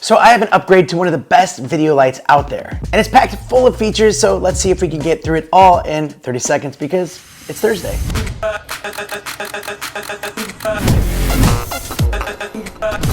So I have an upgrade to one of the best video lights out there. And it's packed full of features, so let's see if we can get through it all in 30 seconds because it's Thursday.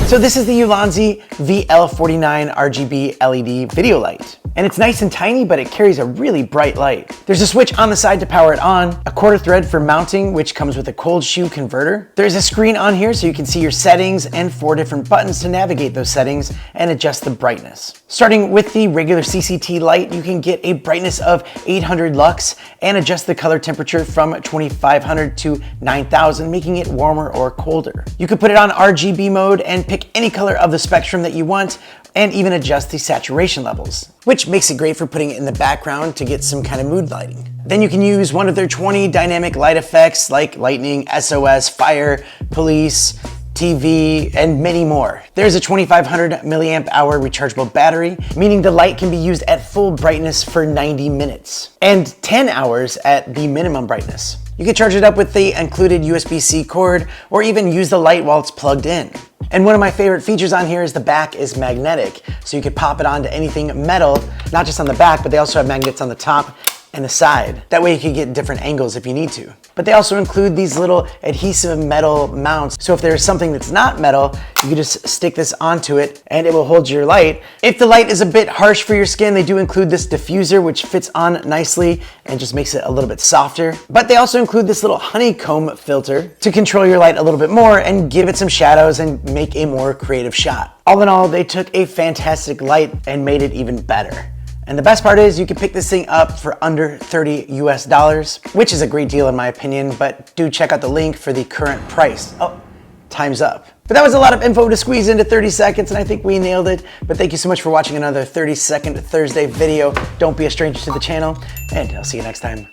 So this is the Ulanzi VL49 RGB LED video light. And it's nice and tiny, but it carries a really bright light. There's a switch on the side to power it on, a quarter thread for mounting, which comes with a cold shoe converter. There's a screen on here so you can see your settings and 4 different buttons to navigate those settings and adjust the brightness. Starting with the regular CCT light, you can get a brightness of 800 lux and adjust the color temperature from 2500 to 9000, making it warmer or colder. You can put it on RGB mode and pick any color of the spectrum that you want, and even adjust the saturation levels, which makes it great for putting it in the background to get some kind of mood lighting. Then you can use one of their 20 dynamic light effects like lightning, SOS, fire, police, TV, and many more. There's a 2500 milliamp hour rechargeable battery, meaning the light can be used at full brightness for 90 minutes and 10 hours at the minimum brightness. You can charge it up with the included USB-C cord or even use the light while it's plugged in. And one of my favorite features on here is the back is magnetic, so you could pop it onto anything metal, not just on the back, but they also have magnets on the top and the side. That way you can get different angles if you need to. But they also include these little adhesive metal mounts. So if there's something that's not metal, you can just stick this onto it and it will hold your light. If the light is a bit harsh for your skin, they do include this diffuser, which fits on nicely and just makes it a little bit softer. But they also include this little honeycomb filter to control your light a little bit more and give it some shadows and make a more creative shot. All in all, they took a fantastic light and made it even better. And the best part is you can pick this thing up for under $30 US, which is a great deal in my opinion, but do check out the link for the current price. Oh, time's up. But that was a lot of info to squeeze into 30 seconds, and I think we nailed it. But thank you so much for watching another 30-second Thursday video. Don't be a stranger to the channel, and I'll see you next time.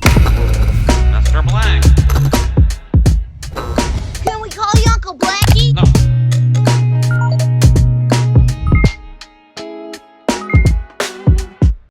Mr. Blank.